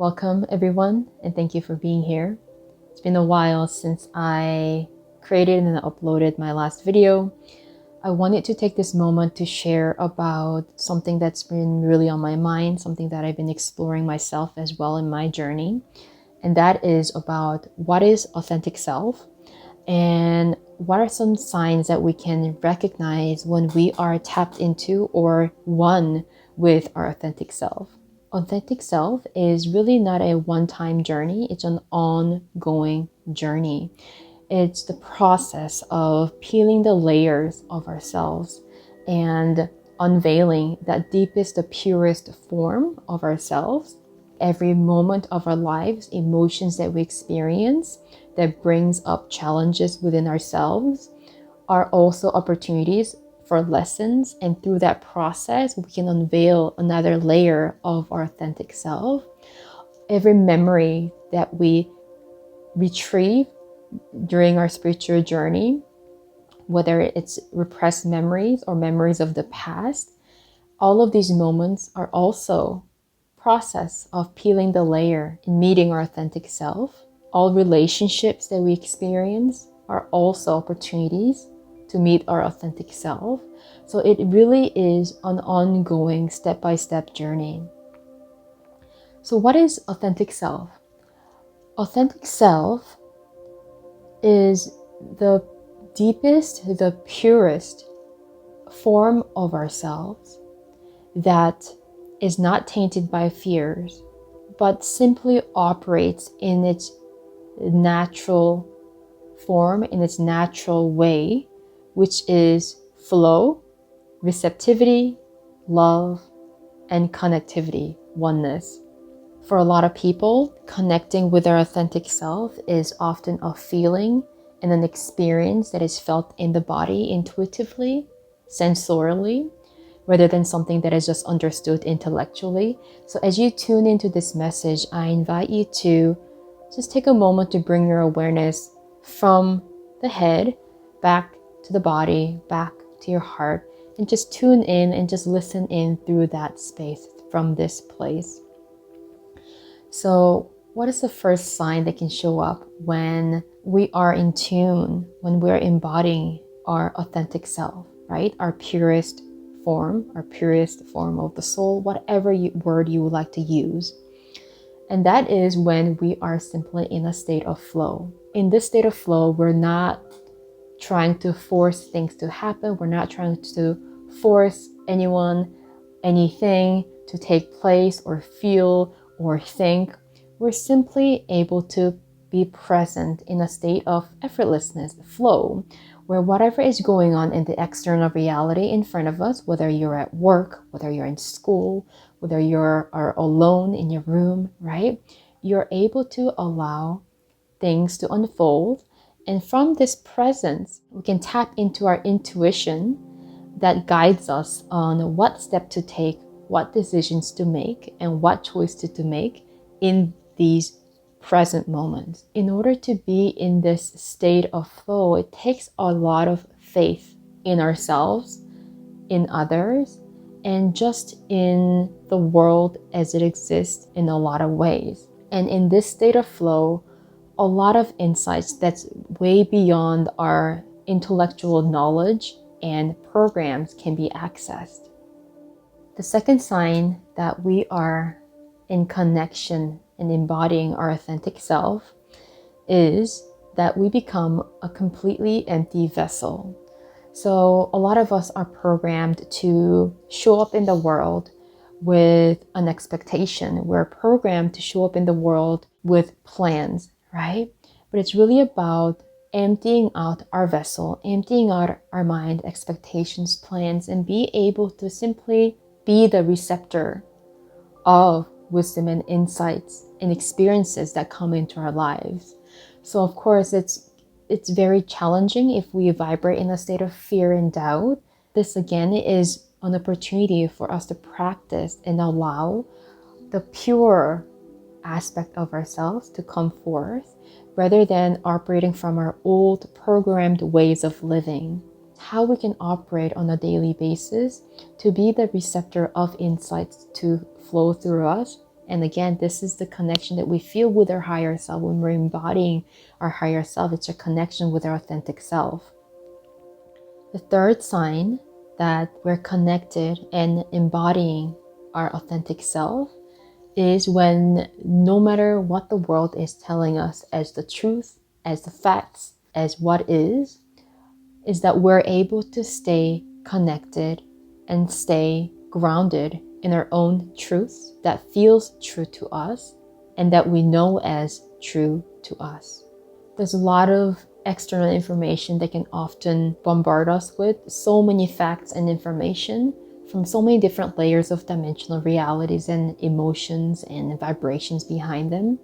Welcome everyone, and thank you for being here. It's been a while since I created and uploaded my last video. I wanted to take this moment to share about something that's been really on my mind, something that I've been exploring myself as well in my journey. And that is about what is authentic self and what are some signs that we can recognize when we are tapped into or one with our authentic self. Authentic self is really not a one-time journey. It's an ongoing journey. It's the process of peeling the layers of ourselves and unveiling that deepest, the purest form of ourselves. Every moment of our lives, emotions that we experience that brings up challenges within ourselves are also opportunities for lessons, and through that process we can unveil another layer of our authentic self. Every memory that we retrieve during our spiritual journey, whether it's repressed memories or memories of the past, all of these moments are also process of peeling the layer and meeting our authentic self. All relationships that we experience are also opportunities to meet our authentic self. So it really is an ongoing step-by-step journey. So what is authentic self? Authentic self is the deepest, the purest form of ourselves that is not tainted by fears, but simply operates in its natural form, in its natural way, which is flow, receptivity, love, and connectivity, oneness. For a lot of people, connecting with their authentic self is often a feeling and an experience that is felt in the body intuitively, sensorially, rather than something that is just understood intellectually. So as you tune into this message, I invite you to just take a moment to bring your awareness from the head back to the body, back to your heart, and just tune in and just listen in through that space from this place. So what is the first sign that can show up when we are in tune, when we're embodying our authentic self, right? Our purest form of the soul, whatever word you would like to use. And that is when we are simply in a state of flow. In this state of flow, we're not trying to force things to happen. We're not trying to force anyone, anything to take place or feel or think. We're simply able to be present in a state of effortlessness, flow, where whatever is going on in the external reality in front of us, whether you're at work, whether you're in school, whether are alone in your room, right? You're able to allow things to unfold. And from this presence, we can tap into our intuition that guides us on what step to take, what decisions to make, and what choices to make in these present moments. In order to be in this state of flow, it takes a lot of faith in ourselves, in others, and just in the world as it exists in a lot of ways. And in this state of flow, a lot of insights that's way beyond our intellectual knowledge and programs can be accessed. The second sign that we are in connection and embodying our authentic self is that we become a completely empty vessel. So a lot of us are programmed to show up in the world with an expectation. We're programmed to show up in the world with plans, right? But it's really about emptying out our vessel, emptying out our mind, expectations, plans, and be able to simply be the receptor of wisdom and insights and experiences that come into our lives. So of course, it's very challenging if we vibrate in a state of fear and doubt. This again is an opportunity for us to practice and allow the pure aspect of ourselves to come forth rather than operating from our old programmed ways of living. How we can operate on a daily basis to be the receptor of insights to flow through us And again, this is the connection that we feel with our higher self when we're embodying our higher self. It's a connection with our authentic self. The third sign that we're connected and embodying our authentic self is when no matter what the world is telling us as the truth, as the facts, as what is that we're able to stay connected and stay grounded in our own truth that feels true to us and that we know as true to us. There's a lot of external information that can often bombard us with so many facts and information from so many different layers of dimensional realities and emotions and vibrations behind them.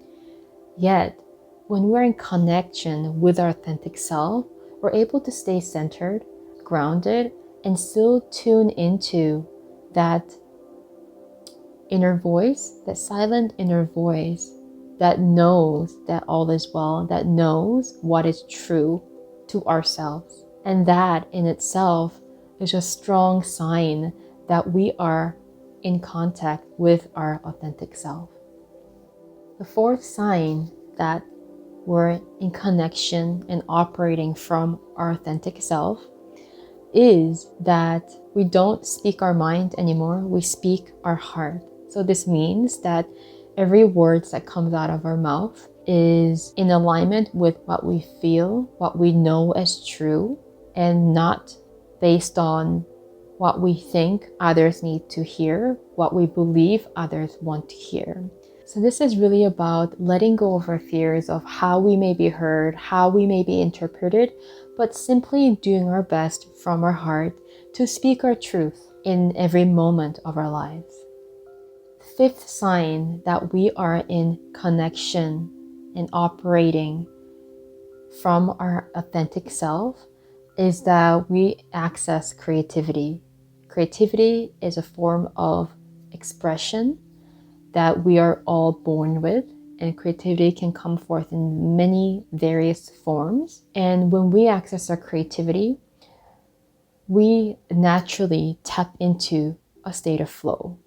Yet, when we're in connection with our authentic self, we're able to stay centered, grounded, and still tune into that inner voice, that silent inner voice that knows that all is well, that knows what is true to ourselves. And that in itself is a strong sign that we are in contact with our authentic self. The fourth sign that we're in connection and operating from our authentic self is that we don't speak our mind anymore, we speak our heart. So this means that every word that comes out of our mouth is in alignment with what we feel, what we know as true, and not based on what we think others need to hear, what we believe others want to hear. So this is really about letting go of our fears of how we may be heard, how we may be interpreted, but simply doing our best from our heart to speak our truth in every moment of our lives. Fifth sign that we are in connection and operating from our authentic self is that we access creativity. Creativity is a form of expression that we are all born with, and creativity can come forth in many various forms. And when we access our creativity, we naturally tap into a state of flow.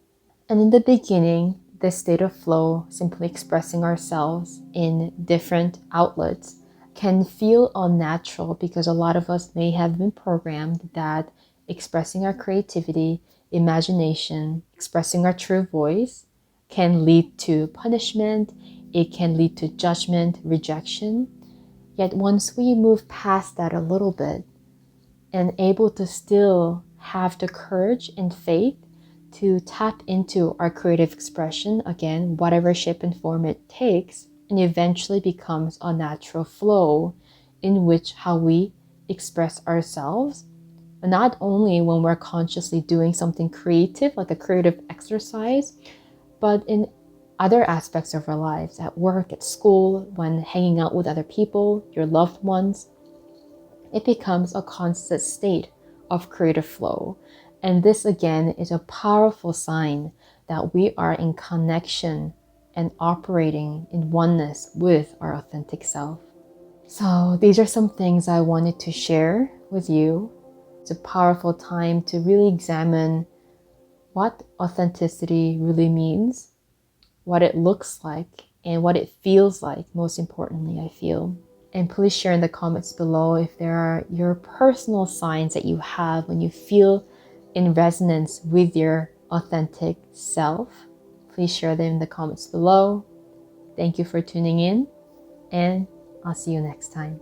And in the beginning, this state of flow, simply expressing ourselves in different outlets, can feel unnatural because a lot of us may have been programmed that expressing our creativity, imagination, expressing our true voice can lead to punishment, it can lead to judgment, rejection. Yet once we move past that a little bit and able to still have the courage and faith to tap into our creative expression, again, whatever shape and form it takes, and eventually becomes a natural flow in which how we express ourselves, not only when we're consciously doing something creative, like a creative exercise, but in other aspects of our lives, at work, at school, when hanging out with other people, your loved ones, it becomes a constant state of creative flow. And this again is a powerful sign that we are in connection and operating in oneness with our authentic self. So these are some things I wanted to share with you. It's a powerful time to really examine what authenticity really means, what it looks like, and what it feels like, most importantly, I feel. And please share in the comments below if there are your personal signs that you have when you feel in resonance with your authentic self. Please share them in the comments below. Thank you for tuning in, and I'll see you next time.